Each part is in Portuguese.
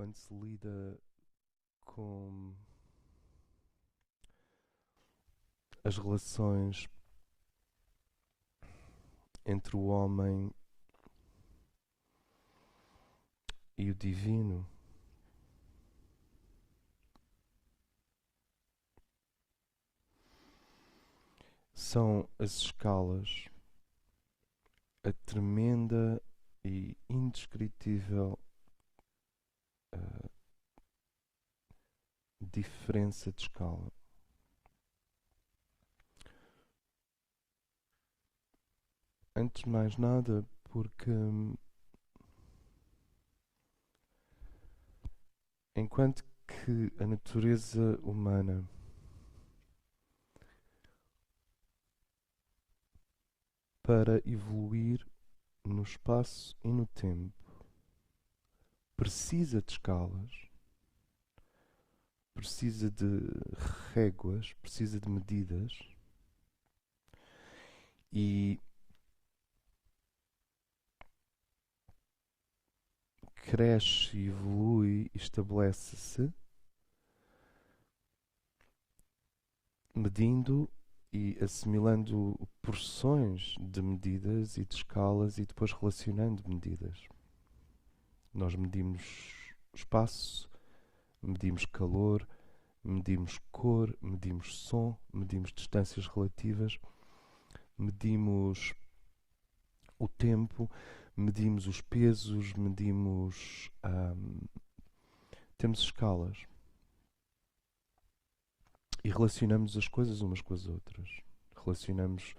quando se lida com as relações entre o homem e o divino, são as escalas, a tremenda e indescritível diferença de escala. Antes de mais nada, porque enquanto que a natureza humana para evoluir no espaço e no tempo precisa de escalas, precisa de réguas, precisa de medidas e cresce, evolui, estabelece-se medindo e assimilando porções de medidas e de escalas e depois relacionando medidas. Nós medimos espaço, medimos calor, medimos cor, medimos som, medimos distâncias relativas, medimos o tempo, medimos os pesos, medimos... temos escalas. E relacionamos as coisas umas com as outras. Relacionamos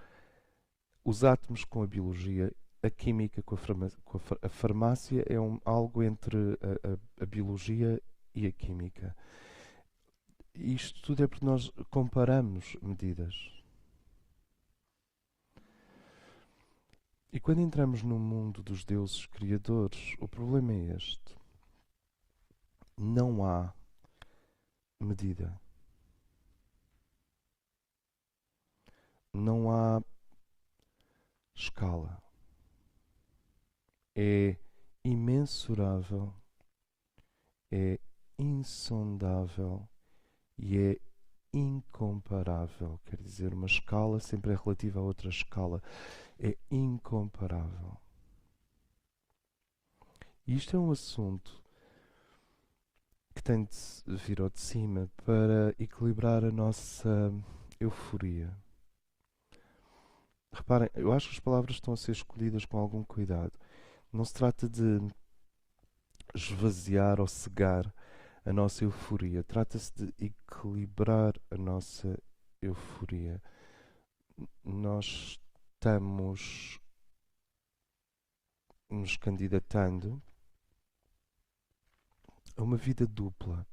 os átomos com a biologia, a química com a farmácia. A farmácia é algo entre a biologia e a química. E isto tudo é porque nós comparamos medidas. E quando entramos no mundo dos deuses criadores, o problema é este. Não há medida. Não há escala. É imensurável, é insondável e é incomparável. Quer dizer, uma escala sempre é relativa a outra escala. É incomparável. E isto é um assunto que tem de vir ao de cima para equilibrar a nossa euforia. Reparem, eu acho que as palavras estão a ser escolhidas com algum cuidado. Não se trata de esvaziar ou cegar a nossa euforia. Trata-se de equilibrar a nossa euforia. Nós estamos nos candidatando a uma vida dupla,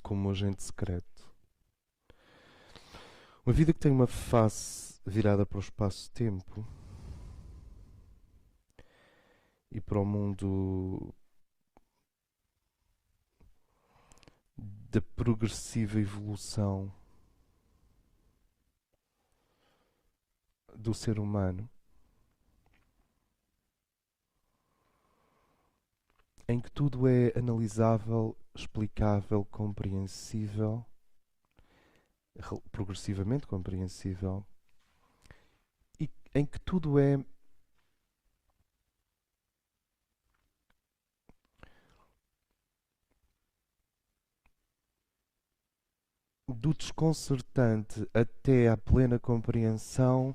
como um agente secreto. Uma vida que tem uma face virada para o espaço-tempo e para o mundo da progressiva evolução do ser humano, em que tudo é analisável, explicável, compreensível, progressivamente compreensível, e em que tudo é do desconcertante até à plena compreensão,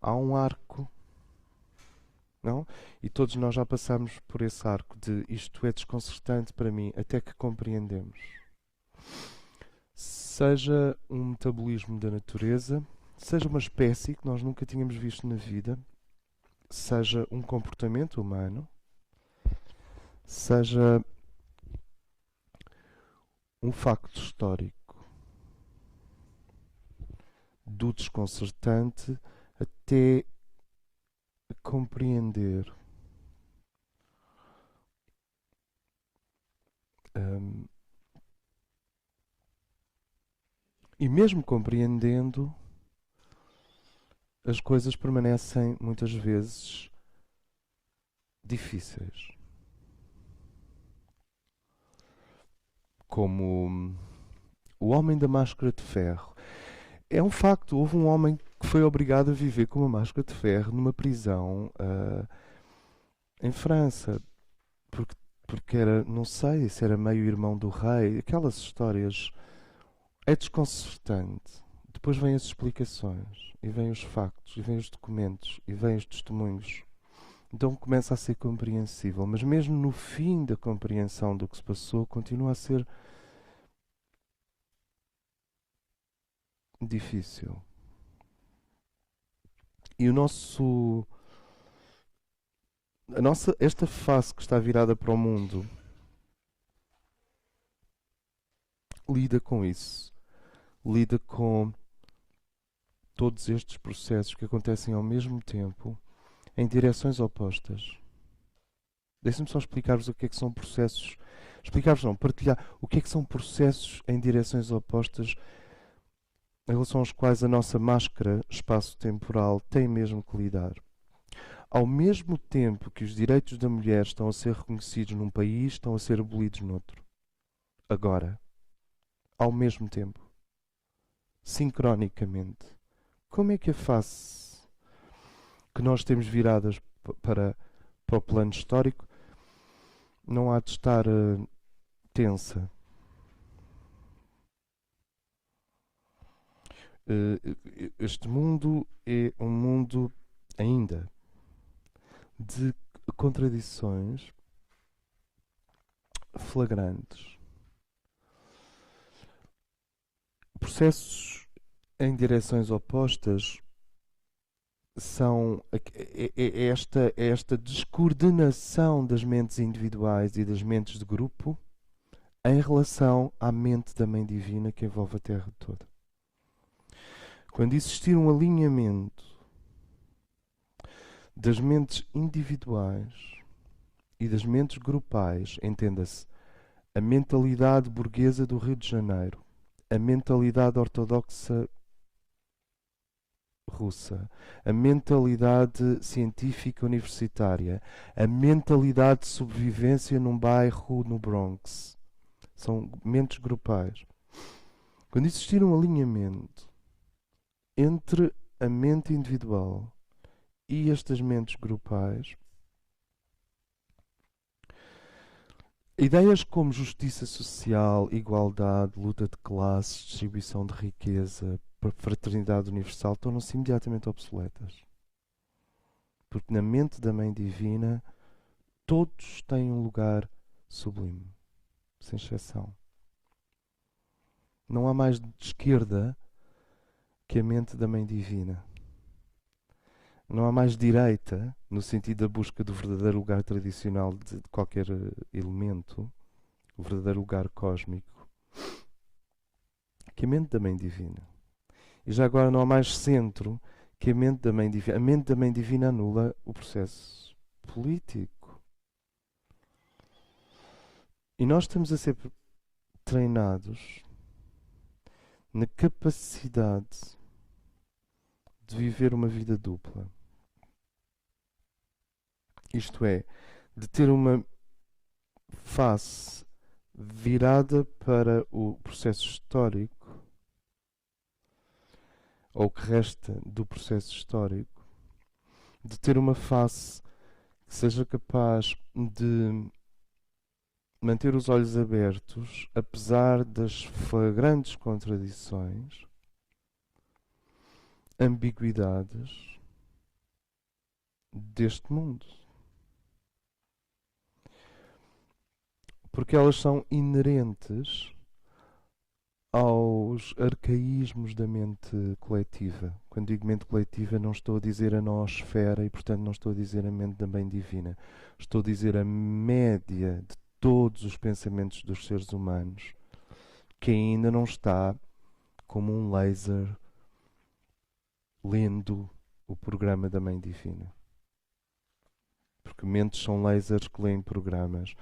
há um arco, não? E todos nós já passamos por esse arco de isto é desconcertante para mim, até que compreendemos. Seja um metabolismo da natureza, seja uma espécie que nós nunca tínhamos visto na vida, seja um comportamento humano, seja um facto histórico, do desconcertante até compreender e mesmo compreendendo, as coisas permanecem muitas vezes difíceis. como o homem da máscara de ferro. É um facto, houve um homem que foi obrigado a viver com uma máscara de ferro numa prisão em França, porque, porque era, não sei, se era meio irmão do rei, aquelas histórias. É desconcertante. Depois vêm as explicações, e vêm os factos, e vêm os documentos, e vêm os testemunhos. Então começa a ser compreensível, mas mesmo no fim da compreensão do que se passou, continua a ser difícil. E esta face que está virada para o mundo lida com isso, lida com todos estes processos que acontecem ao mesmo tempo em direções opostas. Deixem-me só explicar-vos o que é que são processos. Explicar-vos não, partilhar o que é que são processos em direções opostas em relação aos quais a nossa máscara espaço-temporal tem mesmo que lidar. Ao mesmo tempo que os direitos da mulher estão a ser reconhecidos num país, estão a ser abolidos noutro. Agora. Ao mesmo tempo. Sincronicamente. Como é que a face que nós temos viradas para o plano histórico não há de estar tensa? Este mundo é um mundo ainda de contradições flagrantes. Processos em direções opostas são esta descoordenação das mentes individuais e das mentes de grupo em relação à mente da Mãe Divina que envolve a Terra toda. Quando existir um alinhamento das mentes individuais e das mentes grupais, entenda-se, a mentalidade burguesa do Rio de Janeiro, a mentalidade ortodoxa russa, a mentalidade científica universitária, a mentalidade de sobrevivência num bairro no Bronx. São mentes grupais. Quando existir um alinhamento entre a mente individual e estas mentes grupais, ideias como justiça social, igualdade, luta de classes, distribuição de riqueza, fraternidade universal tornam-se imediatamente obsoletas. Porque na mente da Mãe Divina todos têm um lugar sublime, sem exceção. Não há mais de esquerda que a mente da Mãe Divina. Não há mais direita, no sentido da busca do verdadeiro lugar tradicional de qualquer elemento, o verdadeiro lugar cósmico, que a mente da Mãe Divina. E já agora não há mais centro que a mente da Mãe Divina. A mente da Mãe Divina anula o processo político. E nós estamos a ser treinados na capacidade de viver uma vida dupla. Isto é, de ter uma face virada para o processo histórico, ou o que resta do processo histórico, de ter uma face que seja capaz de manter os olhos abertos, apesar das flagrantes contradições, ambiguidades deste mundo. Porque elas são inerentes aos arcaísmos da mente coletiva. Quando digo mente coletiva, não estou a dizer a noosfera e, portanto, não estou a dizer a mente da Mãe Divina. Estou a dizer a média de todos os pensamentos dos seres humanos, que ainda não está como um laser lendo o programa da Mãe Divina. Porque mentes são lasers que leem programas.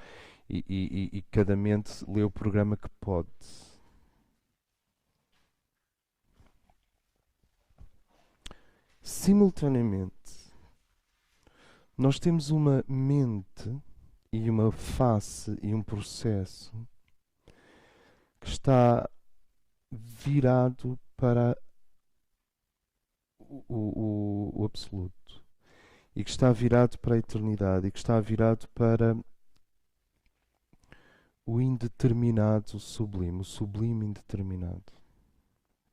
E cada mente lê o programa que pode. Simultaneamente, nós temos uma mente e uma face e um processo que está virado para o absoluto, e que está virado para a eternidade, e que está virado para o indeterminado sublime, o sublime indeterminado.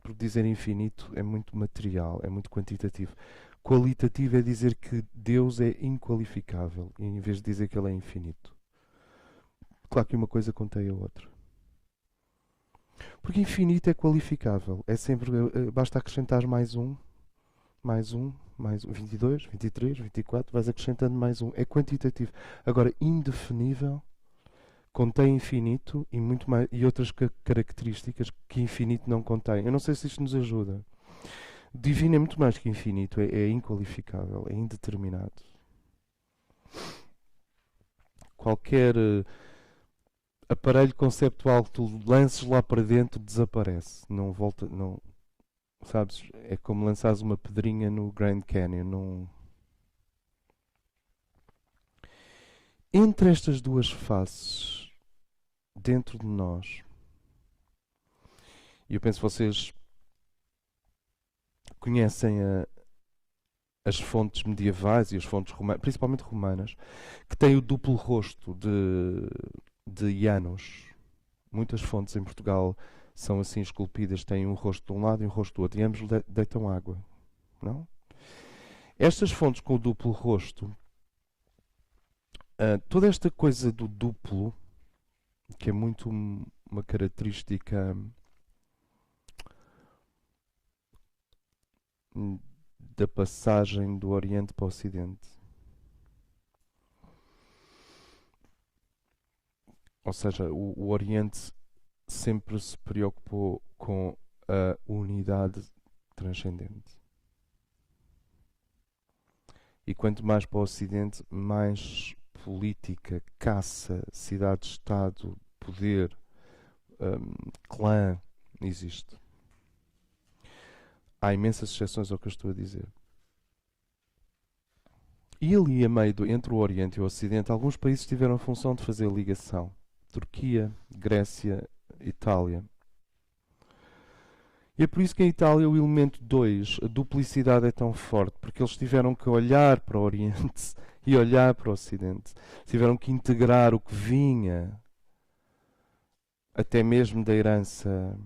Porque dizer infinito é muito material, é muito quantitativo. Qualitativo é dizer que Deus é inqualificável, em vez de dizer que Ele é infinito. Claro que uma coisa contém a outra. Porque infinito é qualificável. É sempre, basta acrescentar mais um, 22, 23, 24, vais acrescentando mais um. É quantitativo. Agora, indefinível contém infinito e, muito mais, e outras características que infinito não contém. Eu não sei se isto nos ajuda. Divino é muito mais que infinito, é inqualificável, é indeterminado. Qualquer aparelho conceptual que tu lances lá para dentro desaparece. Não volta, não, sabes? É como lançares uma pedrinha no Grand Canyon. Não... Entre estas duas faces, dentro de nós, e eu penso que vocês conhecem as fontes medievais e as fontes romanas, principalmente romanas, que têm o duplo rosto de Janos. Muitas fontes em Portugal são assim esculpidas, têm um rosto de um lado e um rosto do outro, e ambos deitam água, não? Estas fontes com o duplo rosto, toda esta coisa do duplo, que é muito uma característica da passagem do Oriente para o Ocidente. Ou seja, o Oriente sempre se preocupou com a unidade transcendente. E quanto mais para o Ocidente, mais política, caça, cidade-estado, poder, clã existe. Há imensas exceções ao que eu estou a dizer. E ali, a meio entre o Oriente e o Ocidente, alguns países tiveram a função de fazer ligação. Turquia, Grécia, Itália. E é por isso que em Itália o elemento 2, a duplicidade, é tão forte, porque eles tiveram que olhar para o Oriente e olhar para o Ocidente. Tiveram que integrar o que vinha, até mesmo da herança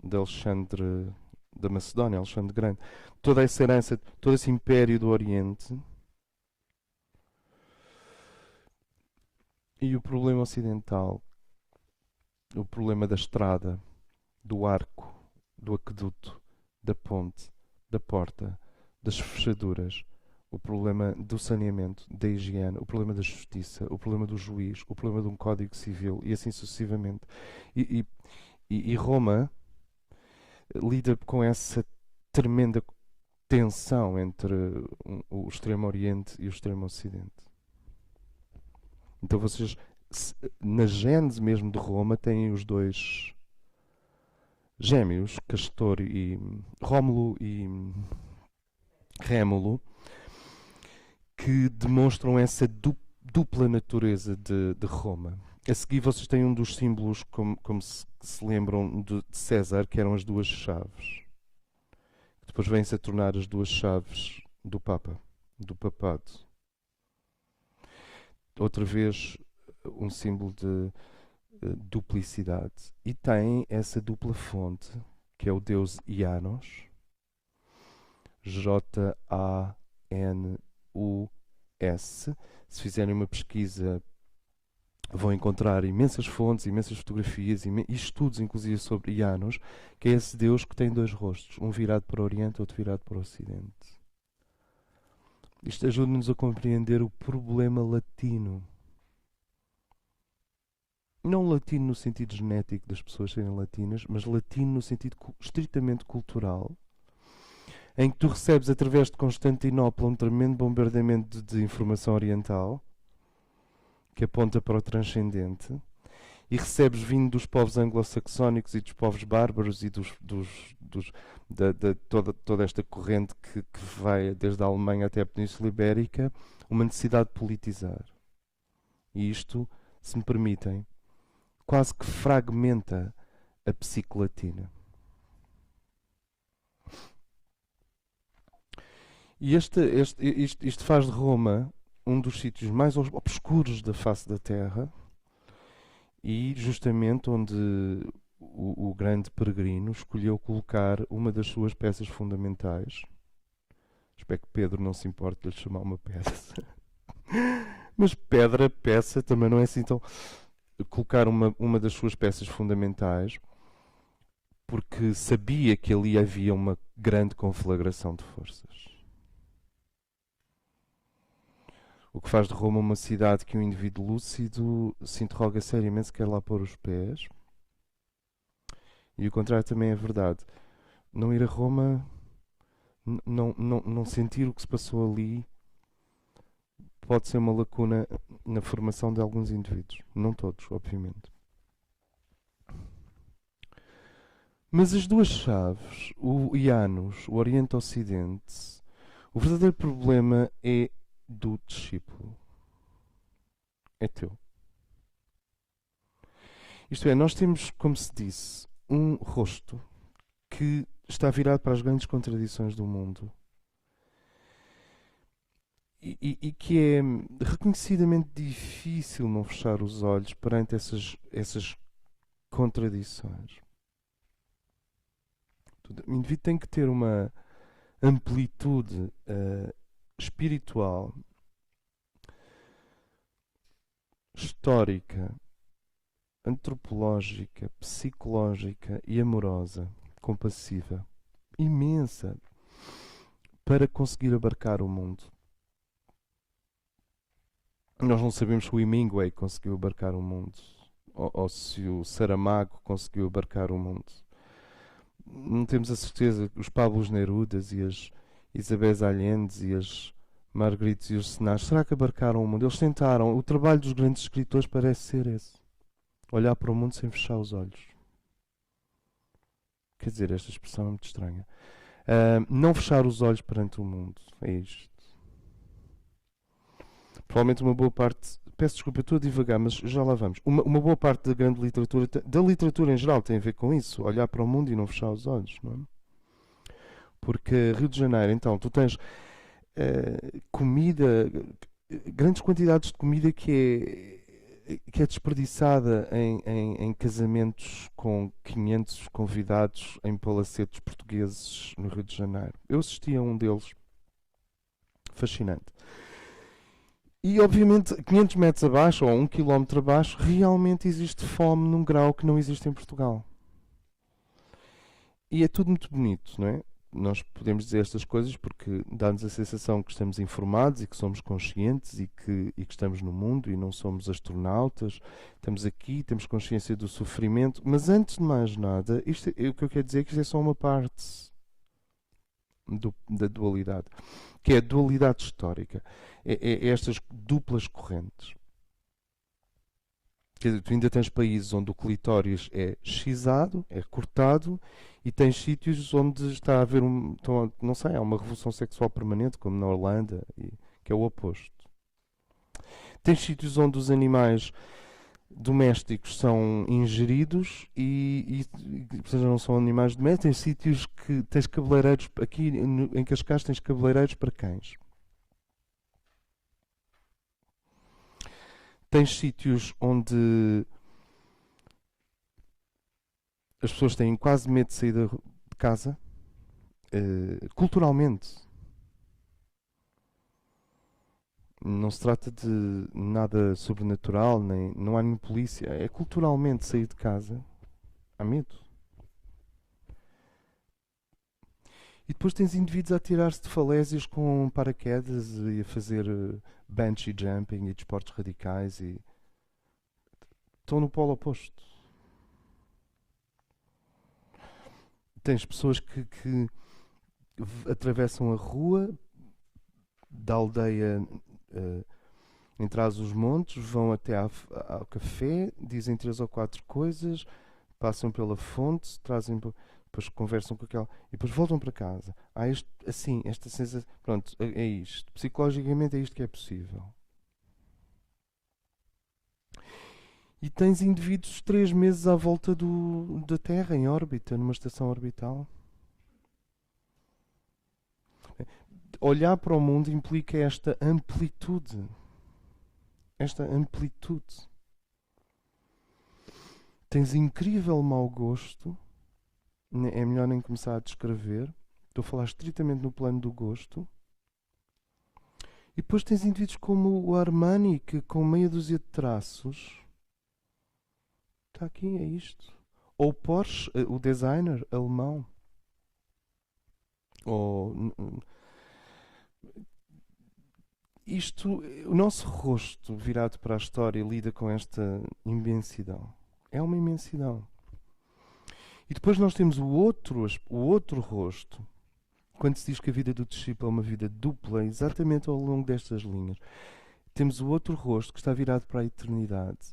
de Alexandre da Macedónia, Alexandre Grande. Toda essa herança, todo esse império do Oriente. E o problema ocidental, o problema da estrada, do arco, do aqueduto, da ponte, da porta, das fechaduras, o problema do saneamento, da higiene, o problema da justiça, o problema do juiz, o problema de um código civil e assim sucessivamente. E Roma lida com essa tremenda tensão entre o Extremo Oriente e o Extremo Ocidente. Então vocês, na gênese mesmo de Roma, têm os dois gêmeos, Castor e Rómulo e Rémulo, que demonstram essa dupla natureza de Roma. A seguir vocês têm um dos símbolos, como se lembram, de César, que eram as duas chaves. Depois vêm-se a tornar as duas chaves do Papa, do papado. Outra vez um símbolo de duplicidade. E tem essa dupla fonte, que é o deus Janos, Janus. Se fizerem uma pesquisa, vão encontrar imensas fontes, imensas fotografias e estudos, inclusive, sobre Janos, que é esse deus que tem dois rostos, um virado para o Oriente, outro virado para o Ocidente. Isto ajuda-nos a compreender o problema latino. Não latino no sentido genético das pessoas serem latinas, mas latino no sentido estritamente cultural, em que tu recebes, através de Constantinopla, um tremendo bombardeamento de informação oriental, que aponta para o transcendente, e recebes vindo dos povos anglo-saxónicos e dos povos bárbaros e toda esta corrente que vai desde a Alemanha até a Península Ibérica, uma necessidade de politizar. E isto, se me permitem, quase que fragmenta a psique latina. E isto faz de Roma um dos sítios mais obscuros da face da Terra e justamente onde o grande peregrino escolheu colocar uma das suas peças fundamentais. Espero que Pedro não se importe de lhe chamar uma peça. Mas pedra, peça, também não é assim tão... Colocar uma das suas peças fundamentais porque sabia que ali havia uma grande conflagração de forças. O que faz de Roma uma cidade que um indivíduo lúcido se interroga seriamente se quer lá pôr os pés. E o contrário também é verdade. Não ir a Roma, não sentir o que se passou ali, pode ser uma lacuna na formação de alguns indivíduos. Não todos, obviamente. Mas as duas chaves, o Janus, o Oriente-Ocidente, o verdadeiro problema é do discípulo. É teu. Isto é, nós temos, como se disse, um rosto que está virado para as grandes contradições do mundo e que é reconhecidamente difícil não fechar os olhos perante essas contradições. O indivíduo tem que ter uma amplitude espiritual, histórica, antropológica, psicológica e amorosa, compassiva, imensa, para conseguir abarcar o mundo. Nós não sabemos se o Hemingway conseguiu abarcar o mundo, ou se o Saramago conseguiu abarcar o mundo. Não temos a certeza. Os Pablos Nerudas e as Isabéis Allendes e as Marguerites e os Senás, será que abarcaram o mundo? Eles tentaram. O trabalho dos grandes escritores parece ser esse. Olhar para o mundo sem fechar os olhos. Quer dizer, esta expressão é muito estranha. Não fechar os olhos perante o mundo. É isto. Provavelmente uma boa parte... Peço desculpa, eu estou a divagar, mas já lá vamos. Uma boa parte da grande literatura, da literatura em geral, tem a ver com isso. Olhar para o mundo e não fechar os olhos, não é? Porque Rio de Janeiro, então, tu tens comida, grandes quantidades de comida que é desperdiçada em casamentos com 500 convidados em palacetes portugueses no Rio de Janeiro. Eu assisti a um deles, fascinante. E, obviamente, 500 metros abaixo, ou 1 km abaixo, realmente existe fome num grau que não existe em Portugal. E é tudo muito bonito, não é? Nós podemos dizer estas coisas porque dá-nos a sensação que estamos informados e que somos conscientes e que estamos no mundo e não somos astronautas. Estamos aqui, temos consciência do sofrimento. Mas, antes de mais nada, o que eu quero dizer é que isto é só uma parte da dualidade, que é a dualidade histórica. É estas duplas correntes. Quer dizer, tu ainda tens países onde o clitóris é xizado, é cortado, e tens sítios onde está a haver não sei, há uma revolução sexual permanente, como na Holanda, que é o oposto. Tens sítios onde os animais domésticos são ingeridos ou seja, não são animais domésticos. Tens sítios que tens cabeleireiros, aqui em Cascais tens cabeleireiros para cães. Tens sítios onde as pessoas têm quase medo de sair de casa, culturalmente. Não se trata de nada sobrenatural, não há nenhuma polícia. É culturalmente sair de casa. Há medo. E depois tens indivíduos a tirar-se de falésias com paraquedas e a fazer bungee jumping e desportos radicais e estão no polo oposto. Tens pessoas que atravessam a rua da aldeia em Trás-os-Montes, vão até ao café, dizem 3 ou 4 coisas, passam pela fonte, depois conversam com aquela e depois voltam para casa. Há esta sensação. Pronto, é isto. Psicologicamente é isto que é possível. E tens indivíduos 3 meses à volta da Terra, em órbita, numa estação orbital. Olhar para o mundo implica esta amplitude. Esta amplitude. Tens incrível mau gosto. É melhor nem começar a descrever. Estou a falar estritamente no plano do gosto. E depois tens indivíduos como o Armani, que com meia dúzia de traços... Está aqui, é isto. Ou Porsche, o designer alemão. Ou... Isto, o nosso rosto virado para a história lida com esta imensidão. É uma imensidão. E depois nós temos o outro rosto. Quando se diz que a vida do discípulo é uma vida dupla, exatamente ao longo destas linhas, temos o outro rosto que está virado para a eternidade,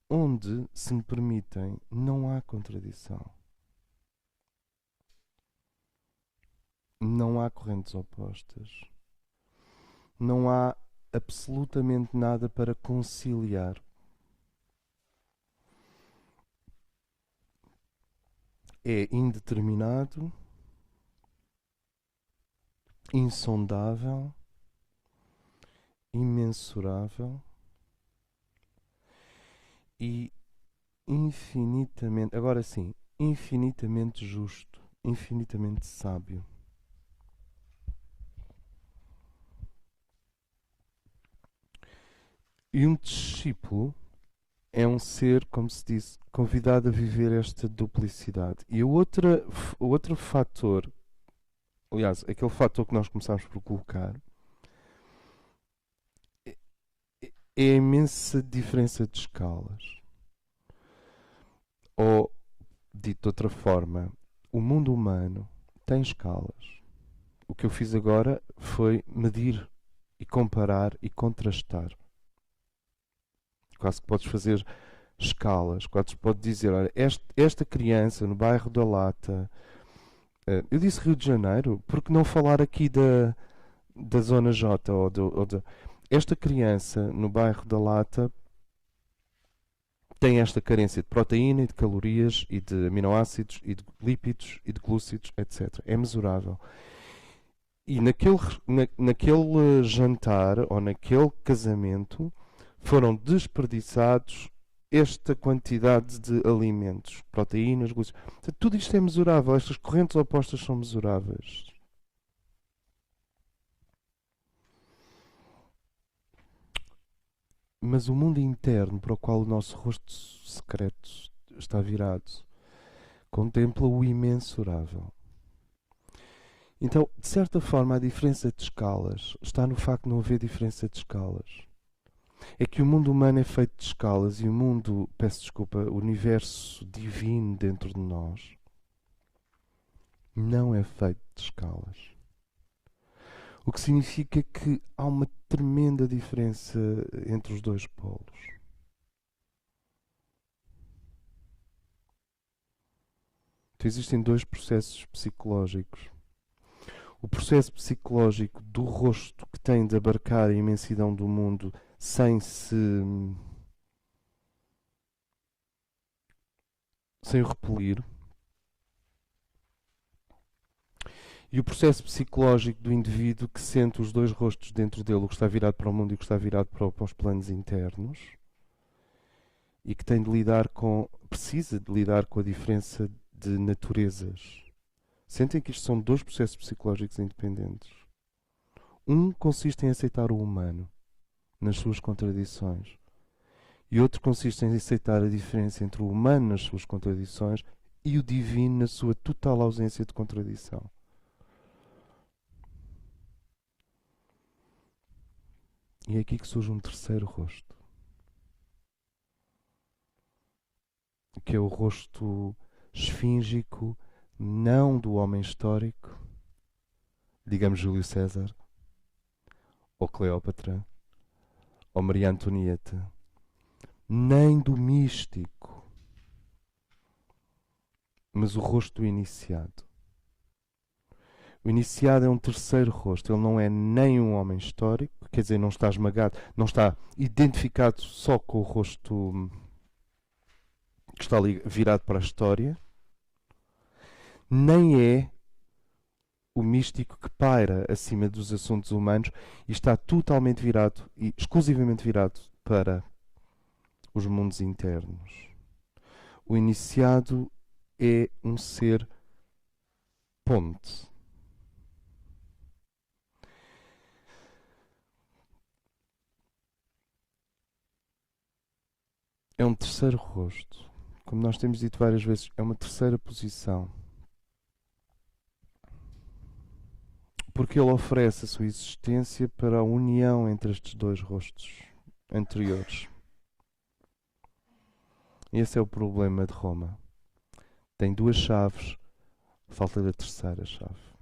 onde, se me permitem, não há contradição. Não há correntes opostas. Não há absolutamente nada para conciliar. É indeterminado, insondável, imensurável e infinitamente, agora sim, infinitamente justo, infinitamente sábio. E um discípulo é um ser, como se disse, convidado a viver esta duplicidade. E o outro fator, aliás, aquele fator que nós começámos por colocar, é a imensa diferença de escalas. Ou, dito de outra forma, o mundo humano tem escalas. O que eu fiz agora foi medir e comparar e contrastar. Quase que podes fazer escalas, quase podes dizer, olha, esta criança no bairro da Lata, eu disse Rio de Janeiro, porque não falar aqui da Zona J, esta criança no bairro da Lata tem esta carência de proteína e de calorias e de aminoácidos e de lípidos e de glúcidos, etc. É mesurável. E naquele jantar ou naquele casamento foram desperdiçados esta quantidade de alimentos, proteínas, glúcidos. Tudo isto é mesurável. Estas correntes opostas são mesuráveis. Mas o mundo interno para o qual o nosso rosto secreto está virado contempla o imensurável. Então, de certa forma, a diferença de escalas está no facto de não haver diferença de escalas. É que o mundo humano é feito de escalas e o mundo, peço desculpa, o universo divino dentro de nós não é feito de escalas. O que significa que há uma tremenda diferença entre os dois polos. Então, existem dois processos psicológicos. O processo psicológico do rosto que tem de abarcar a imensidão do mundo sem repelir. E o processo psicológico do indivíduo que sente os dois rostos dentro dele, o que está virado para o mundo e o que está virado para os planos internos, e que tem de lidar precisa de lidar com a diferença de naturezas. Sentem que isto são dois processos psicológicos independentes. Um consiste em aceitar o humano nas suas contradições. E outro consiste em aceitar a diferença entre o humano nas suas contradições e o divino na sua total ausência de contradição. E é aqui que surge um terceiro rosto. Que é o rosto esfíngico, não do homem histórico, digamos Júlio César, ou Cleópatra, ou Maria Antonieta, nem do místico, mas o rosto do iniciado. O iniciado é um terceiro rosto. Ele não é nem um homem histórico, quer dizer, não está esmagado, não está identificado só com o rosto que está ali virado para a história, nem é o místico que paira acima dos assuntos humanos e está totalmente virado e exclusivamente virado para os mundos internos. O iniciado é um ser ponte. É um terceiro rosto. Como nós temos dito várias vezes, é uma terceira posição. Porque ele oferece a sua existência para a união entre estes dois rostos anteriores. Esse é o problema de Roma. Tem duas chaves, falta-lhe a terceira chave.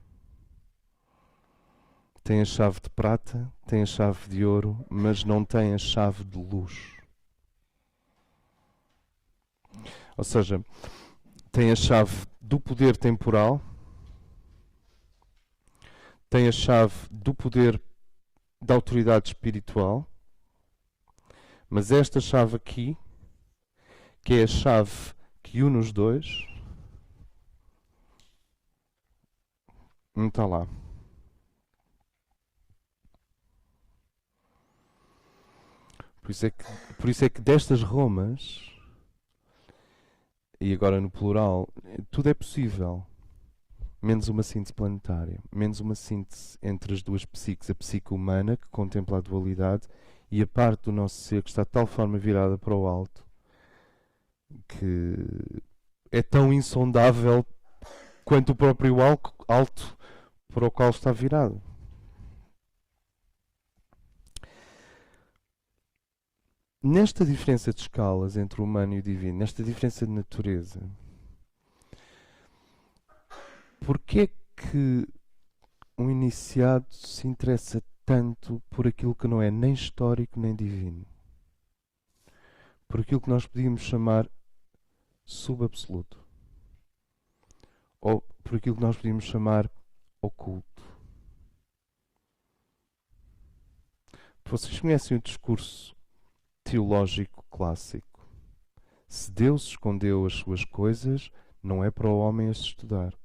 Tem a chave de prata, tem a chave de ouro, mas não tem a chave de luz. Ou seja, tem a chave do poder temporal, tem a chave do poder da autoridade espiritual, mas esta chave aqui, que é a chave que une os dois, não está lá. Por isso é que destas Romas, e agora no plural, tudo é possível. Menos uma síntese planetária. Menos uma síntese entre as duas psiques. A psique humana, que contempla a dualidade, e a parte do nosso ser que está de tal forma virada para o alto, que é tão insondável quanto o próprio alto para o qual está virado. Nesta diferença de escalas entre o humano e o divino, nesta diferença de natureza, porquê é que um iniciado se interessa tanto por aquilo que não é nem histórico nem divino? Por aquilo que nós podíamos chamar subabsoluto. Ou por aquilo que nós podíamos chamar oculto. Vocês conhecem o discurso teológico clássico? Se Deus escondeu as suas coisas, não é para o homem as estudar.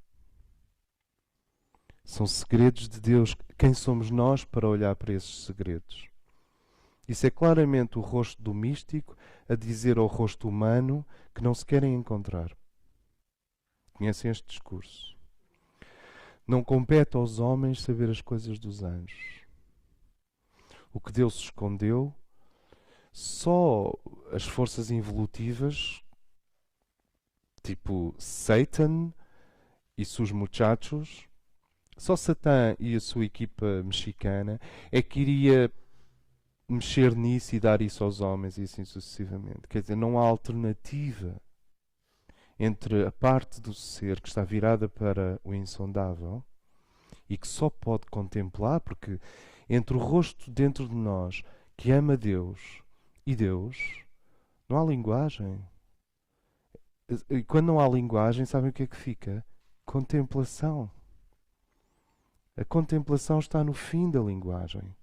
São segredos de Deus. Quem somos nós para olhar para esses segredos? Isso é claramente o rosto do místico a dizer ao rosto humano que não se querem encontrar. Conhecem este discurso? Não compete aos homens saber as coisas dos anjos. O que Deus escondeu, só as forças involutivas, tipo Satan e seus muchachos, só Satã e a sua equipa mexicana é que iria mexer nisso e dar isso aos homens e assim sucessivamente. Quer dizer, não há alternativa entre a parte do ser que está virada para o insondável e que só pode contemplar, porque entre o rosto dentro de nós que ama Deus e Deus, não há linguagem. E quando não há linguagem, sabem o que é que fica? Contemplação. A contemplação está no fim da linguagem.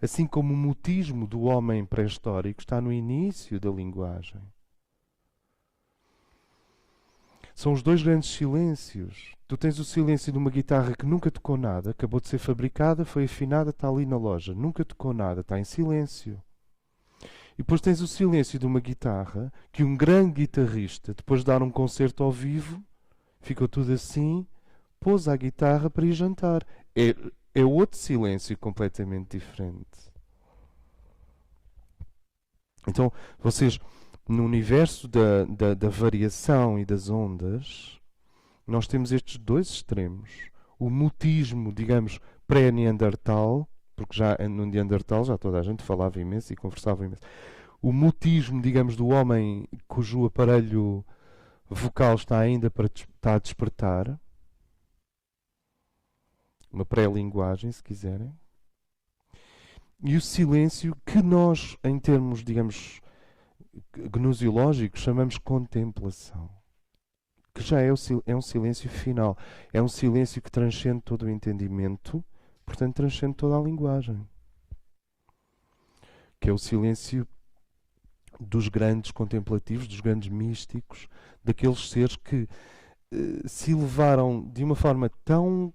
Assim como o mutismo do homem pré-histórico está no início da linguagem. São os dois grandes silêncios. Tu tens o silêncio de uma guitarra que nunca tocou nada, acabou de ser fabricada, foi afinada, está ali na loja. Nunca tocou nada, está em silêncio. E depois tens o silêncio de uma guitarra que um grande guitarrista, depois de dar um concerto ao vivo, ficou tudo assim, pôs a guitarra para ir jantar. É outro silêncio completamente diferente. Então, vocês, no universo da variação e das ondas, nós temos estes dois extremos. O mutismo, digamos, pré-neandertal, porque já no Neandertal já toda a gente falava imenso e conversava imenso. O mutismo, digamos, do homem cujo aparelho vocal está ainda está a despertar. Uma pré-linguagem, se quiserem. E o silêncio que nós, em termos, digamos, gnosiológicos, chamamos contemplação. que já é um silêncio final. É um silêncio que transcende todo o entendimento, portanto transcende toda a linguagem. Que é o silêncio dos grandes contemplativos, dos grandes místicos, daqueles seres que se elevaram de uma forma tão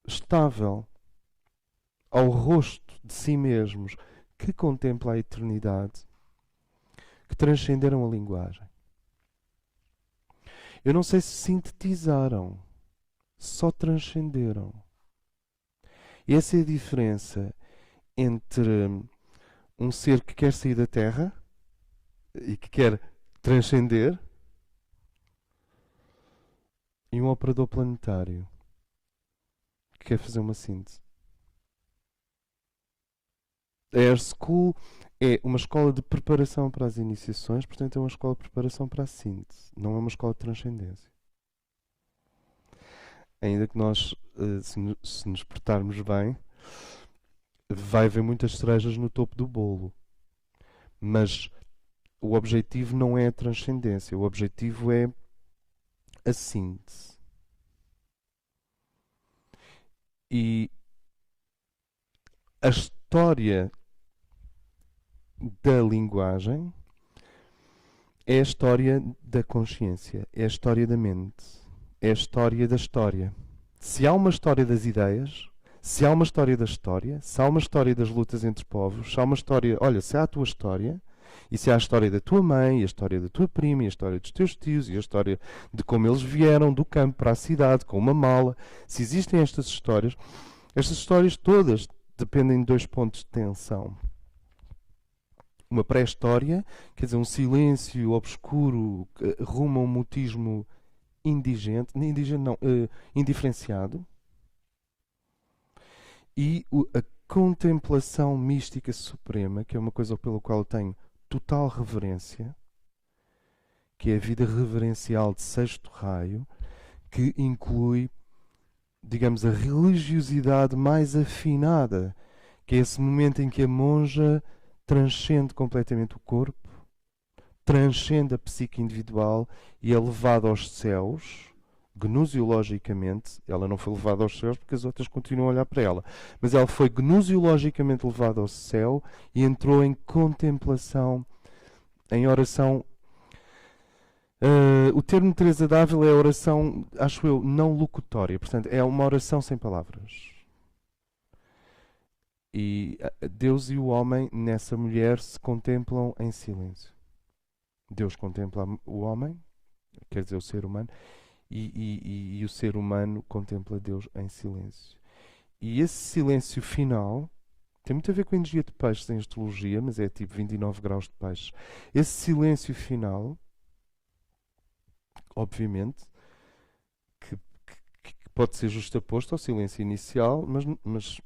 estável ao rosto de si mesmos, que contempla a eternidade, que transcenderam a linguagem. Eu não sei se sintetizaram, só transcenderam. E essa é a diferença entre um ser que quer sair da Terra e que quer transcender e um operador planetário que quer fazer uma síntese. A Air School é uma escola de preparação para as iniciações, portanto é uma escola de preparação para a síntese, não é uma escola de transcendência. Ainda que nós, se nos portarmos bem, vai haver muitas cerejas no topo do bolo. Mas o objetivo não é a transcendência, o objetivo é a síntese. E a história da linguagem é a história da consciência, é a história da mente, é a história da história. Se há uma história das ideias, se há uma história da história, se há uma história das lutas entre povos, se há uma história, olha, se há a tua história, e se há a história da tua mãe, a história da tua prima, e a história dos teus tios, e a história de como eles vieram do campo para a cidade com uma mala, se existem estas histórias todas dependem de dois pontos de tensão. Uma pré-história, quer dizer, um silêncio obscuro rumo a um mutismo indiferenciado, e a contemplação mística suprema, que é uma coisa pela qual eu tenho total reverência, que é a vida reverencial de sexto raio, que inclui, digamos, a religiosidade mais afinada, que é esse momento em que a monja transcende completamente o corpo, transcende a psique individual e é levada aos céus, gnusiologicamente. Ela não foi levada aos céus porque as outras continuam a olhar para ela, mas ela foi gnusiologicamente levada ao céu e entrou em contemplação, em oração. O termo Teresa d'Ávila é oração, acho eu, não locutória, portanto é uma oração sem palavras. E Deus e o homem nessa mulher se contemplam em silêncio. Deus contempla o homem, quer dizer, o ser humano, e o ser humano contempla Deus em silêncio. E esse silêncio final tem muito a ver com a energia de peixes em astrologia, mas é tipo 29 graus de peixes. Esse silêncio final, obviamente, que pode ser justaposto ao silêncio inicial, mas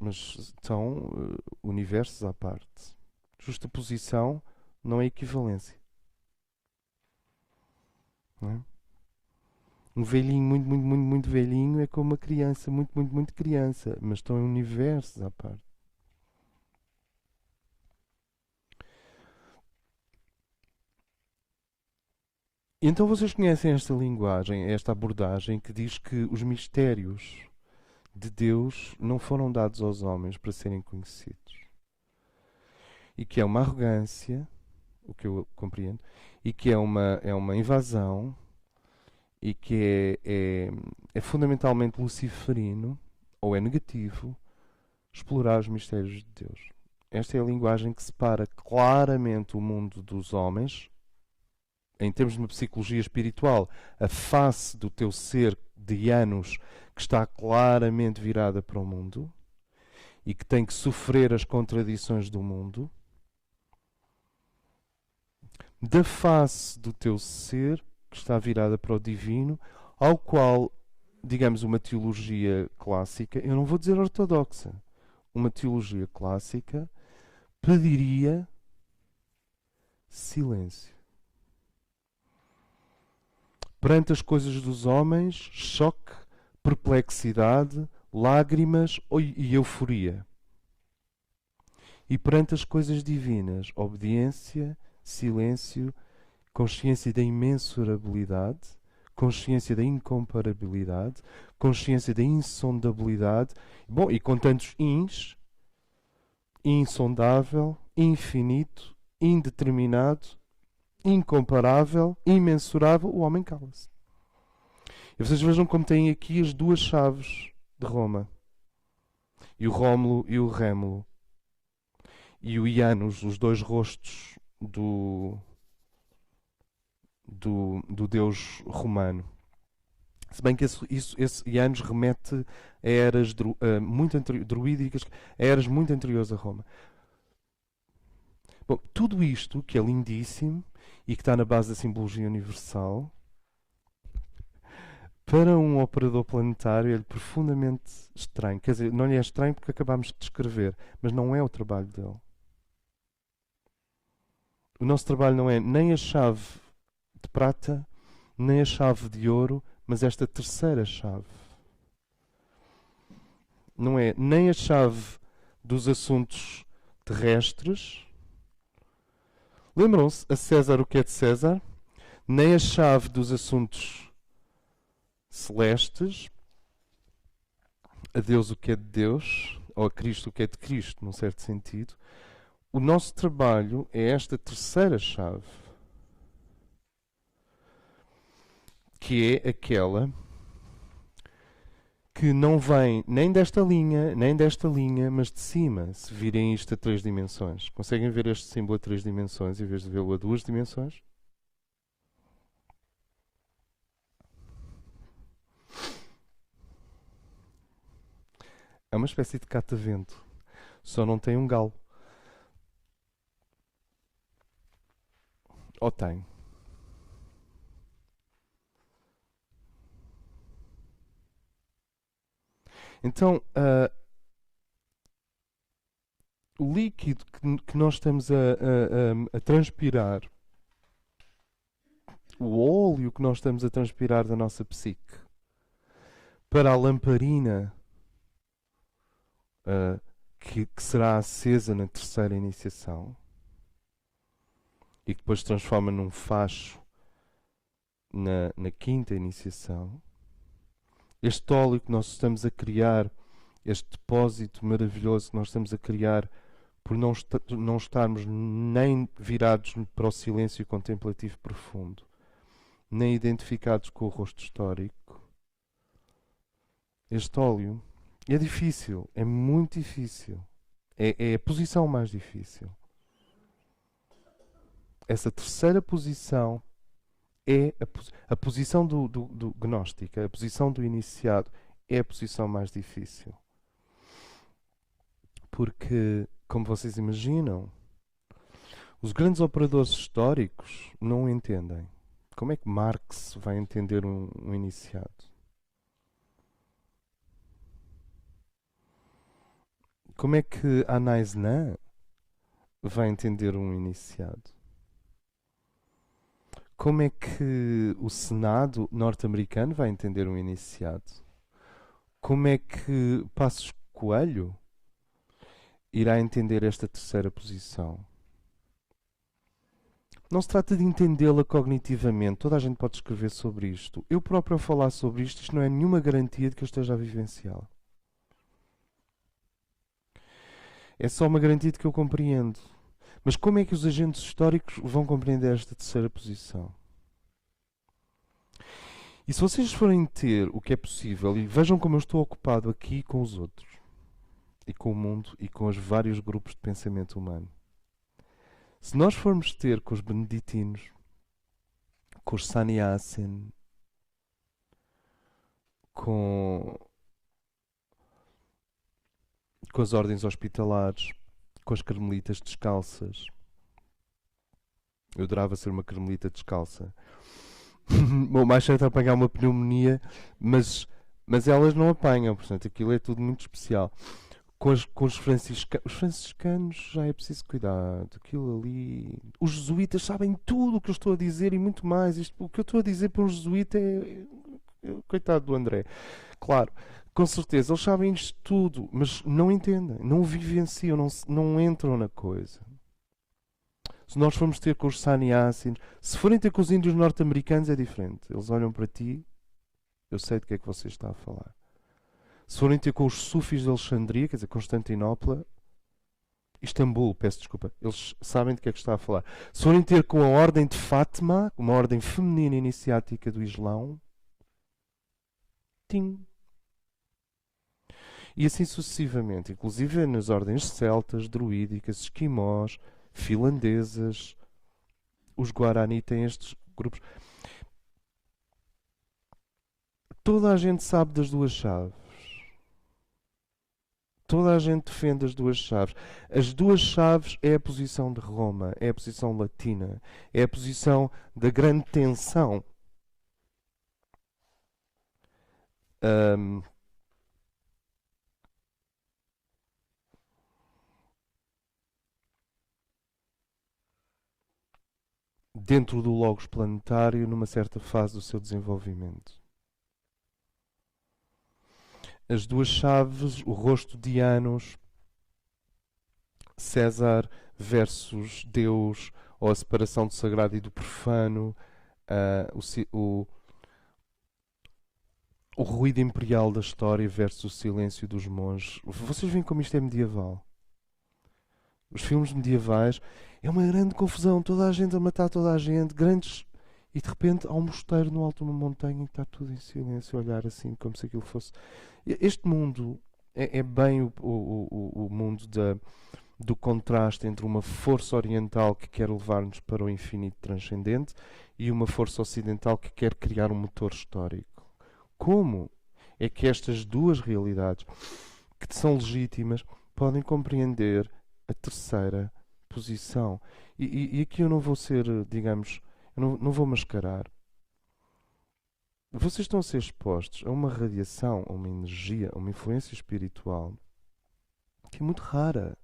são universos à parte. Justaposição não é equivalência. Não é? Um velhinho muito velhinho é como uma criança muito criança, mas estão em universos à parte. E então vocês conhecem esta linguagem, esta abordagem que diz que os mistérios de Deus não foram dados aos homens para serem conhecidos. E que é uma arrogância, o que eu compreendo, e que é uma invasão, e que é fundamentalmente luciferino, ou é negativo, explorar os mistérios de Deus. Esta é a linguagem que separa claramente o mundo dos homens, em termos de uma psicologia espiritual, a face do teu ser de anos que está claramente virada para o mundo e que tem que sofrer as contradições do mundo, da face do teu ser que está virada para o divino, ao qual, digamos, uma teologia clássica, eu não vou dizer ortodoxa, uma teologia clássica pediria silêncio. Perante as coisas dos homens, choque, perplexidade, lágrimas e euforia. E perante as coisas divinas, obediência, silêncio, consciência da imensurabilidade, consciência da incomparabilidade, consciência da insondabilidade, bom, e com tantos ins, insondável, infinito, indeterminado, incomparável, imensurável, o homem cala-se. E vocês vejam como têm aqui as duas chaves de Roma. E o Rómulo e o Rémulo. E o Janus, os dois rostos do deus romano. Se bem que esse Janus remete a eras muito druídicas, a eras muito anteriores a Roma. Bom, tudo isto, que é lindíssimo e que está na base da simbologia universal, para um operador planetário é profundamente estranho. Quer dizer, não lhe é estranho porque acabámos de descrever, mas não é o trabalho dele. O nosso trabalho não é nem a chave de prata, nem a chave de ouro, mas esta terceira chave. Não é nem a chave dos assuntos terrestres. Lembram-se a César o que é de César? Nem a chave dos assuntos celestes, a Deus o que é de Deus, ou a Cristo o que é de Cristo, num certo sentido. O nosso trabalho é esta terceira chave, que é aquela que não vem nem desta linha, nem desta linha, mas de cima, se virem isto a 3 dimensões. Conseguem ver este símbolo a 3 dimensões em vez de vê-lo a 2 dimensões? É uma espécie de catavento, só não tem um galo. Ou tem? Então, o líquido que nós estamos a transpirar, o óleo que nós estamos a transpirar da nossa psique, para a lamparina que será acesa na terceira iniciação e que depois se transforma num facho na quinta iniciação, este óleo que nós estamos a criar, este depósito maravilhoso que nós estamos a criar por não estarmos nem virados para o silêncio contemplativo profundo, nem identificados com o rosto histórico, este óleo é difícil, é muito difícil. É a posição mais difícil. Essa terceira posição é a posição do gnóstico, a posição do iniciado é a posição mais difícil. Porque, como vocês imaginam, os grandes operadores históricos não o entendem. Como é que Marx vai entender um iniciado? Como é que Anais Nin vai entender um iniciado? Como é que o Senado norte-americano vai entender um iniciado? Como é que Passos Coelho irá entender esta terceira posição? Não se trata de entendê-la cognitivamente. Toda a gente pode escrever sobre isto. Eu próprio, ao falar sobre isto não é nenhuma garantia de que eu esteja a vivenciá-la. É só uma garantia de que eu compreendo. Mas como é que os agentes históricos vão compreender esta terceira posição? E se vocês forem ter o que é possível, e vejam como eu estou ocupado aqui com os outros, e com o mundo, e com os vários grupos de pensamento humano. Se nós formos ter com os beneditinos, com os Sannyasins, com as ordens hospitalares, com as carmelitas descalças. Eu adorava ser uma carmelita descalça. Bom, mais certo é apanhar uma pneumonia, mas elas não apanham, portanto aquilo é tudo muito especial. Com os franciscanos. Os franciscanos já é preciso cuidado. Aquilo ali. Os jesuítas sabem tudo o que eu estou a dizer e muito mais. O que eu estou a dizer para um jesuíta coitado do André. Claro, com certeza, eles sabem isto tudo, mas não entendem, não vivenciam, não entram na coisa. Se nós formos ter com os sannyasin, se forem ter com os índios norte-americanos é diferente. Eles olham para ti, eu sei de que é que você está a falar. Se forem ter com os sufis de Alexandria, quer dizer, Constantinopla, Istambul, peço desculpa, eles sabem de que é que está a falar. Se forem ter com a ordem de Fátima, uma ordem feminina iniciática do Islão, tim. E assim sucessivamente, inclusive nas ordens celtas, druídicas, esquimós, finlandesas, os Guarani têm estes grupos. Toda a gente sabe das duas chaves. Toda a gente defende as duas chaves. As duas chaves é a posição de Roma, é a posição latina, é a posição da grande tensão. Dentro do logos planetário, numa certa fase do seu desenvolvimento. As duas chaves, o rosto de Anos, César versus Deus, ou a separação do sagrado e do profano, o ruído imperial da história versus o silêncio dos monges. Vocês veem como isto é medieval? Os filmes medievais é uma grande confusão, toda a gente a matar toda a gente, grandes. E de repente há um mosteiro no alto de uma montanha e está tudo em silêncio, a olhar assim, como se aquilo fosse. Este mundo é bem o mundo do contraste entre uma força oriental que quer levar-nos para o infinito transcendente e uma força ocidental que quer criar um motor histórico. Como é que estas duas realidades, que são legítimas, podem compreender a terceira posição? E aqui eu não vou ser, digamos, eu não vou mascarar. Vocês estão a ser expostos a uma radiação, a uma energia, a uma influência espiritual que é muito rara.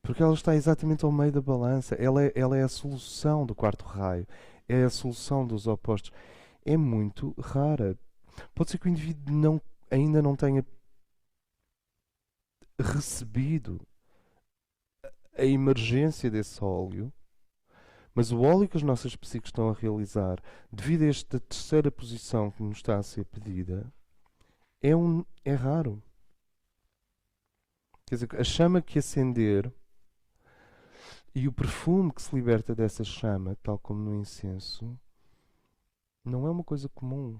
Porque ela está exatamente ao meio da balança. Ela é a solução do quarto raio. É a solução dos opostos. É muito rara. Pode ser que o indivíduo ainda não tenha recebido a emergência desse óleo, mas o óleo que as nossas psiques estão a realizar, devido a esta terceira posição que nos está a ser pedida, é raro. Quer dizer, a chama que acender e o perfume que se liberta dessa chama, tal como no incenso, não é uma coisa comum.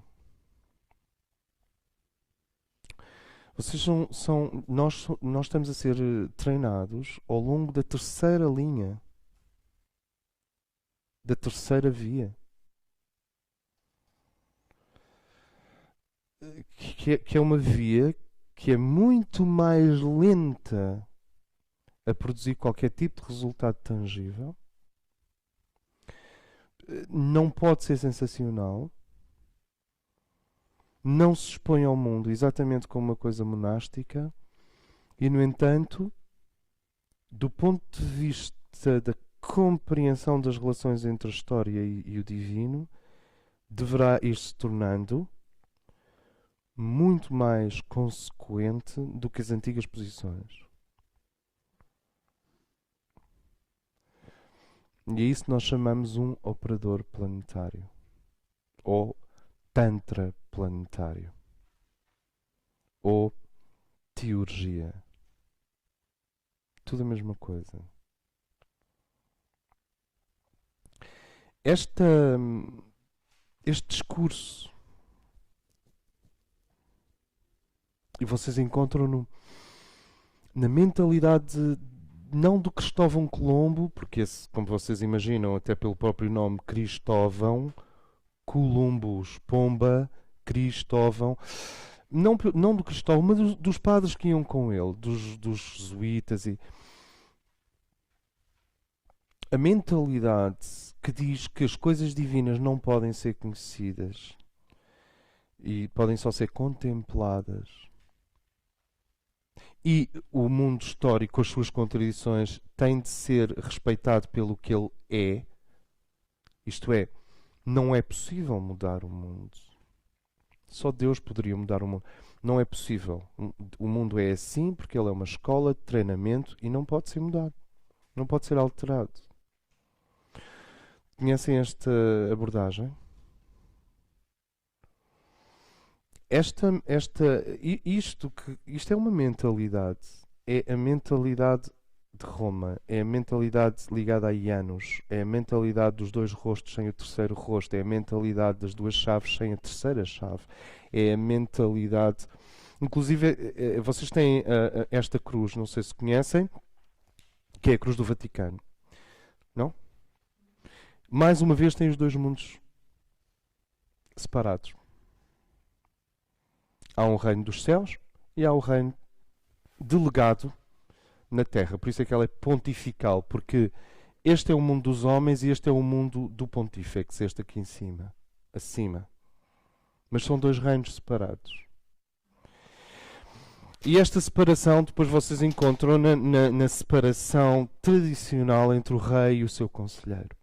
Nós estamos a ser treinados ao longo da terceira linha, da terceira via, que é uma via que é muito mais lenta a produzir qualquer tipo de resultado tangível, não pode ser sensacional, não se expõe ao mundo exatamente como uma coisa monástica e, no entanto, do ponto de vista da compreensão das relações entre a história e o divino, deverá ir se tornando muito mais consequente do que as antigas posições. E é isso que nós chamamos um operador planetário. Ou Tantra planetário. Ou teurgia. Tudo a mesma coisa. Este discurso, e vocês encontram-no na mentalidade não do Cristóvão Colombo, porque esse, como vocês imaginam, até pelo próprio nome Cristóvão, Columbus, Pomba, Cristóvão, não do Cristóvão, mas dos padres que iam com ele, dos jesuítas. E a mentalidade que diz que as coisas divinas não podem ser conhecidas e podem só ser contempladas, e o mundo histórico, com as suas contradições, tem de ser respeitado pelo que ele é. Isto é, não é possível mudar o mundo. Só Deus poderia mudar o mundo. Não é possível. O mundo é assim porque ele é uma escola de treinamento e não pode ser mudado. Não pode ser alterado. Conhecem esta abordagem? Isto é uma mentalidade. É a mentalidade de Roma. É a mentalidade ligada a Janus. É a mentalidade dos dois rostos sem o terceiro rosto. É a mentalidade das duas chaves sem a terceira chave. É a mentalidade... Inclusive, vocês têm esta cruz, não sei se conhecem, que é a cruz do Vaticano. Não? Mais uma vez tem os dois mundos separados. Há um reino dos céus e há o reino delegado na terra. Por isso é que ela é pontifical, porque este é o mundo dos homens e este é o mundo do pontífex, este aqui em cima, acima. Mas são dois reinos separados. E esta separação depois vocês encontram na separação tradicional entre o rei e o seu conselheiro.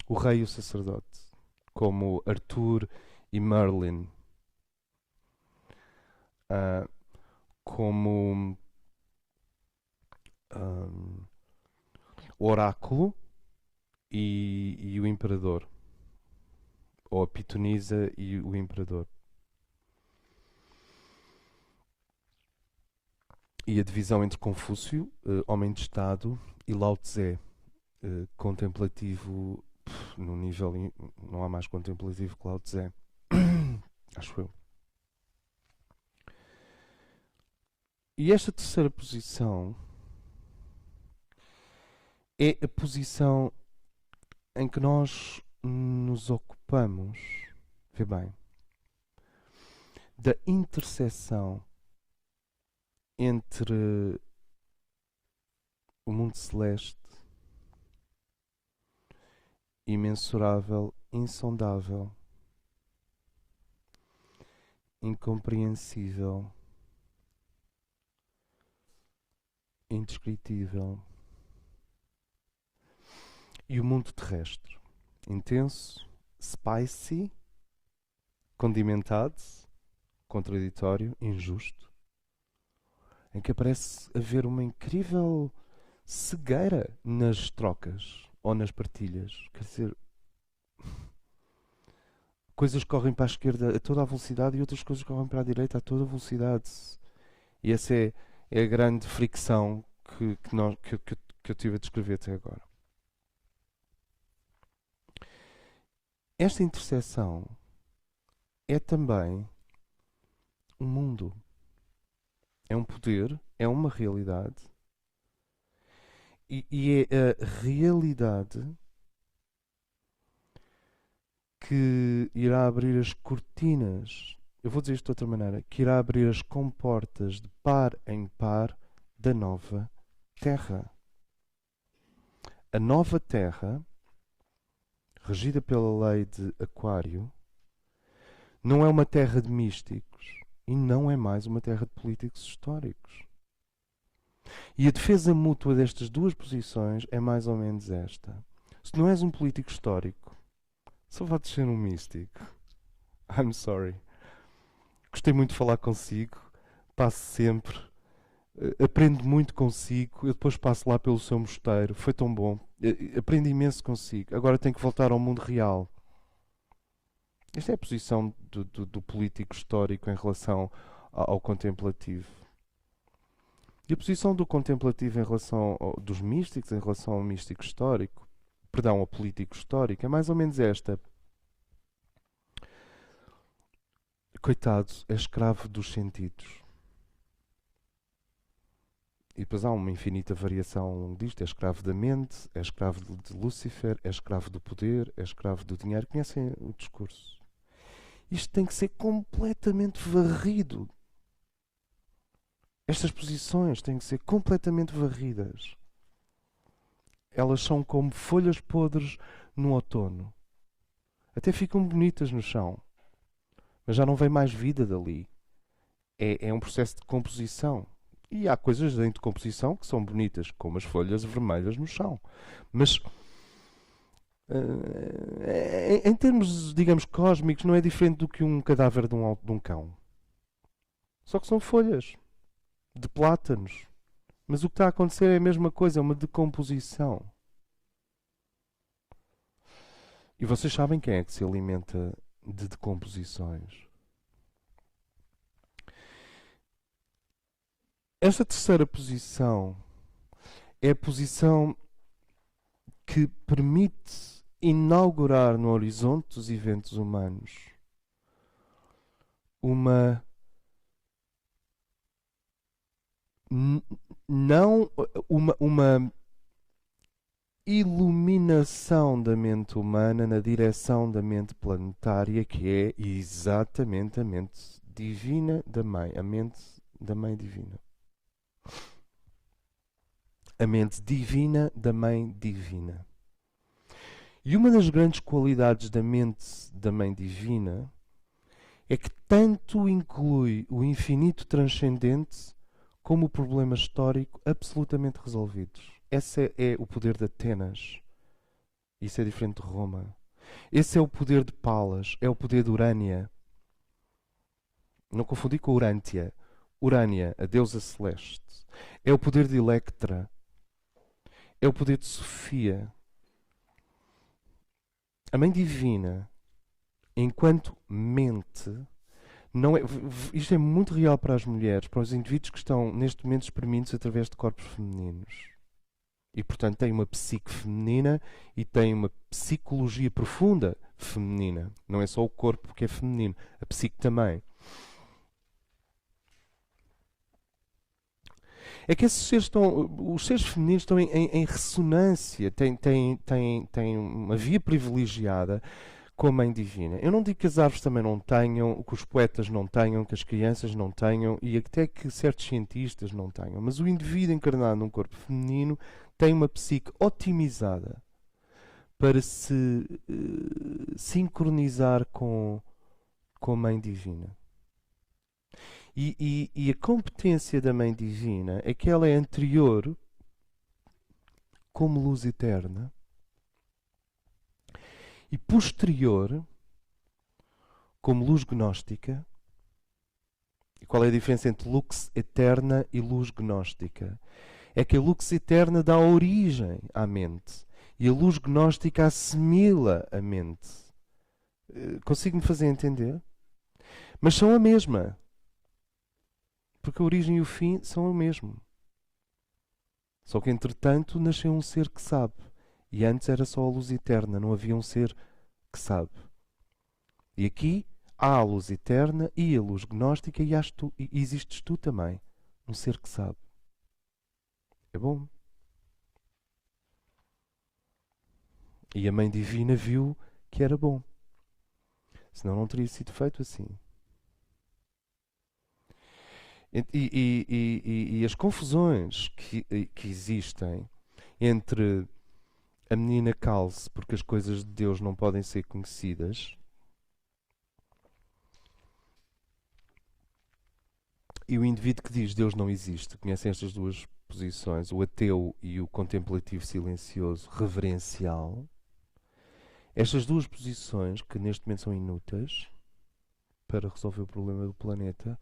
O rei e o sacerdote. Como Arthur e Merlin. Como o oráculo e o imperador. Ou a pitonisa e o imperador. E a divisão entre Confúcio, homem de Estado, e Lao Tse, contemplativo, num nível... Não há mais contemplativo que Lao Tse. Acho eu. E esta terceira posição é a posição em que nós nos ocupamos, vê bem, da interseção entre o mundo celeste, imensurável, insondável, incompreensível, indescritível, e o mundo terrestre, intenso, spicy, condimentado, contraditório, injusto, em que parece haver uma incrível cegueira nas trocas ou nas partilhas. Quer dizer, coisas correm para a esquerda a toda a velocidade e outras coisas correm para a direita a toda a velocidade. E essa é a grande fricção que eu tive a descrever até agora. Esta interseção é também um mundo. É um poder, é uma realidade. E é a realidade que irá abrir as cortinas, eu vou dizer isto de outra maneira, que irá abrir as comportas de par em par da nova Terra. A nova Terra, regida pela lei de Aquário, não é uma terra de místicos e não é mais uma terra de políticos históricos. E a defesa mútua destas duas posições é mais ou menos esta. Se não és um político histórico, só vais ser um místico. I'm sorry. Gostei muito de falar consigo. Passo sempre. Aprendo muito consigo. Eu depois passo lá pelo seu mosteiro. Foi tão bom. Aprendo imenso consigo. Agora tenho que voltar ao mundo real. Esta é a posição do político histórico em relação ao contemplativo. E a posição do contemplativo em relação dos místicos, em relação ao místico histórico, perdão, ao político histórico, é mais ou menos esta. Coitado, é escravo dos sentidos. E depois há uma infinita variação ao longo disto. É escravo da mente, é escravo de Lúcifer, é escravo do poder, é escravo do dinheiro. Conhecem o discurso? Isto tem que ser completamente varrido. Estas posições têm que ser completamente varridas. Elas são como folhas podres no outono. Até ficam bonitas no chão. Mas já não vem mais vida dali. É um processo de composição. E há coisas em decomposição que são bonitas, como as folhas vermelhas no chão. Mas, em termos, digamos, cósmicos, não é diferente do que um cadáver de um cão. Só que são folhas de plátanos, Mas o que está a acontecer é a mesma coisa, é uma decomposição. E vocês sabem quem é que se alimenta de decomposições? Esta terceira posição é a posição que permite inaugurar no horizonte dos eventos humanos uma não uma iluminação da mente humana na direção da mente planetária, que é exatamente a mente divina da mãe, a mente da mãe divina. A mente divina da mãe divina. E uma das grandes qualidades da mente da mãe divina é que tanto inclui o infinito transcendente como o problema histórico absolutamente resolvidos. Esse é o poder de Atenas. Isso é diferente de Roma. Esse é o poder de Palas, é o poder de Urânia. Não confundir com Urântia. Urânia, a deusa celeste. É o poder de Electra. É o poder de Sofia. A mãe divina, enquanto mente, não é, isto é muito real para as mulheres, para os indivíduos que estão neste momento exprimidos através de corpos femininos. E, portanto, têm uma psique feminina e têm uma psicologia profunda feminina. Não é só o corpo que é feminino, a psique também. É que esses seres estão, os seres femininos estão em ressonância, têm uma via privilegiada com a Mãe Divina. Eu não digo que as árvores também não tenham, que os poetas não tenham, que as crianças não tenham e até que certos cientistas não tenham, mas o indivíduo encarnado num corpo feminino tem uma psique otimizada para se sincronizar com a Mãe Divina. E a competência da Mãe Divina é que ela é anterior, como luz eterna, e posterior, como luz gnóstica. E qual é a diferença entre lux eterna e luz gnóstica? É que a lux eterna dá origem à mente e a luz gnóstica assimila a mente. Consigo-me fazer entender? Mas são a mesma. Porque a origem e o fim são o mesmo. Só que, entretanto, nasceu um ser que sabe. E antes era só a luz eterna, não havia um ser que sabe. E aqui há a luz eterna e a luz gnóstica e existes tu também, um ser que sabe. É bom. E a Mãe Divina viu que era bom. Senão não teria sido feito assim. E as confusões que existem entre a menina calce porque as coisas de Deus não podem ser conhecidas e o indivíduo que diz Deus não existe. Conhecem estas duas posições, o ateu e o contemplativo silencioso reverencial. Estas duas posições, que neste momento são inúteis para resolver o problema do planeta,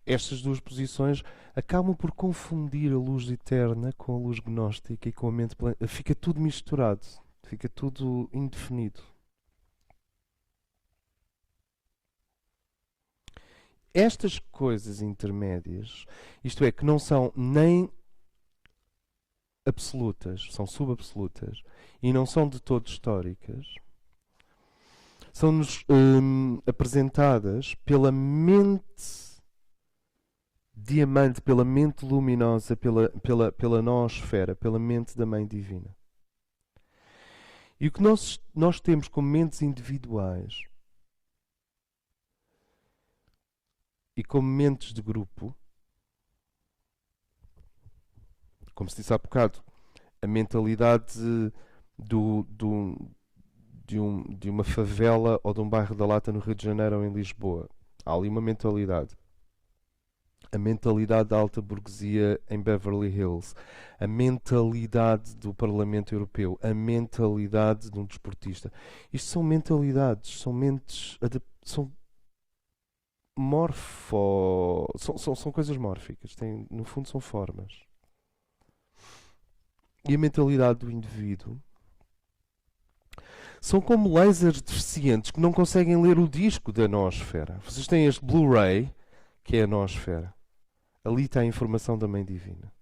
estas duas posições acabam por confundir a luz eterna com a luz gnóstica e com a mente planetária. Fica tudo misturado, fica tudo indefinido. Estas coisas intermédias, isto é, que não são nem absolutas, são subabsolutas e não são de todo históricas, são-nos apresentadas pela mente diamante, pela mente luminosa, pela noosfera, pela mente da Mãe Divina. E o que nós temos como mentes individuais e como mentes de grupo, como se disse há bocado, a mentalidade de uma favela ou de um bairro da Lata no Rio de Janeiro ou em Lisboa. Há ali uma mentalidade. A mentalidade da alta burguesia em Beverly Hills. A mentalidade do Parlamento Europeu. A mentalidade de um desportista. Isto são mentalidades, são mentes, são são coisas mórficas. No fundo são formas. e a mentalidade do indivíduo são como lasers deficientes que não conseguem ler o disco da noosfera. Vocês têm este Blu-ray, que é a noosfera. Ali está a informação da Mãe Divina.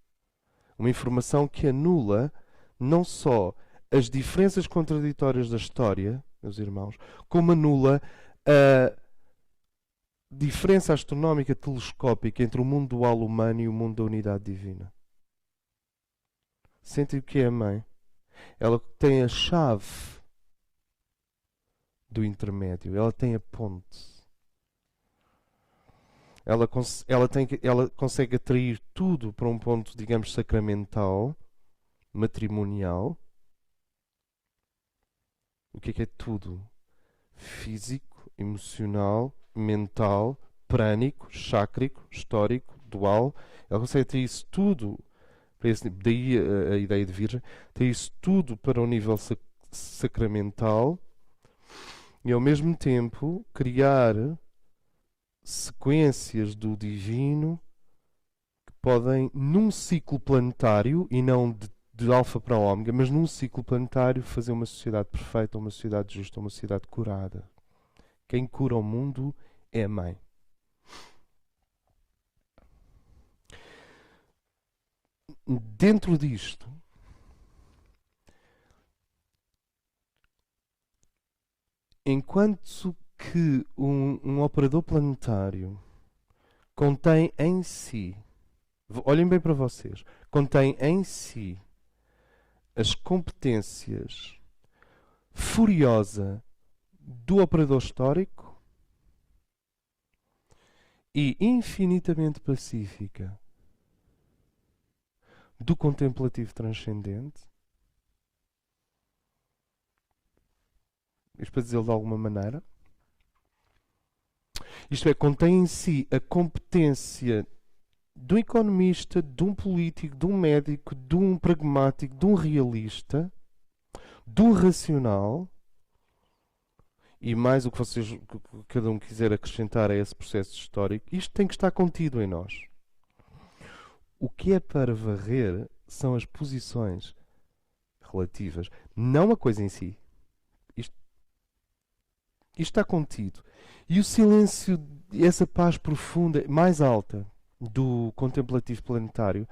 Uma informação que anula não só as diferenças contraditórias da história, meus irmãos, como anula a diferença astronómica telescópica entre o mundo dual humano e o mundo da unidade divina. Sentem o que é a Mãe? Ela tem a chave do intermédio, ela tem a ponte. Ela consegue atrair tudo para um ponto, digamos, sacramental, matrimonial. O que é tudo? Físico, emocional, mental, prânico, chácrico, histórico, dual. Ela consegue atrair isso tudo para esse nível. Daí a ideia de virgem. Tem isso tudo para o nível sacramental e ao mesmo tempo criar sequências do divino que podem, num ciclo planetário, e não de alfa para ômega, mas num ciclo planetário, fazer uma sociedade perfeita, uma sociedade justa, uma sociedade curada. Quem cura o mundo é a Mãe. Dentro disto, enquanto que um operador planetário contém em si, olhem bem para vocês, contém em si as competências furiosa do operador histórico e infinitamente pacífica do contemplativo transcendente. Isto para dizê-lo de alguma maneira. Isto é, contém em si a competência de um economista, de um político, de um médico, de um pragmático, de um realista, do racional, e mais o que cada um quiser acrescentar a esse processo histórico. Isto tem que estar contido em nós. O que é para varrer são as posições relativas, não a coisa em si. Isto está contido. E o silêncio, essa paz profunda, mais alta do contemplativo planetário,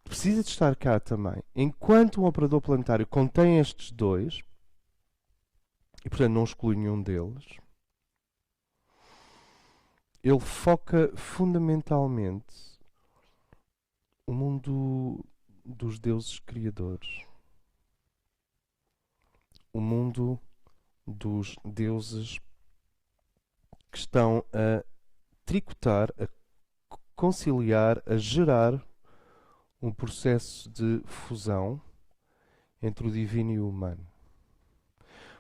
precisa de estar cá também. Enquanto um operador planetário contém estes dois, e portanto não exclui nenhum deles, ele foca fundamentalmente o mundo dos deuses criadores. O mundo dos deuses que estão a tricotar, a conciliar, a gerar um processo de fusão entre o divino e o humano.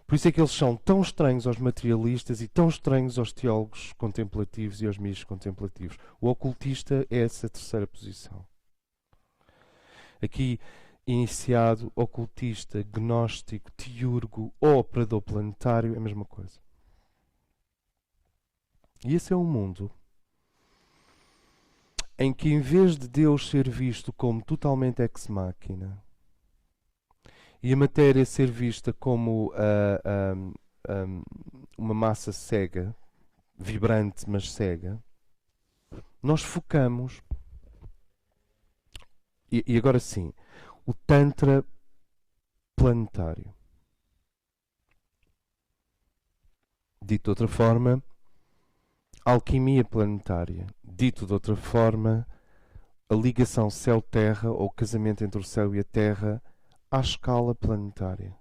Por isso é que eles são tão estranhos aos materialistas e tão estranhos aos teólogos contemplativos e aos místicos contemplativos. O ocultista é essa terceira posição. Aqui, iniciado, ocultista, gnóstico, teurgo ou operador planetário, é a mesma coisa. E esse é um mundo em que, em vez de Deus ser visto como totalmente ex machina e a matéria ser vista como uma massa cega, vibrante mas cega, nós focamos. E agora sim, o Tantra planetário. Dito de outra forma, alquimia planetária. Dito de outra forma, a ligação céu-terra ou o casamento entre o céu e a terra à escala planetária.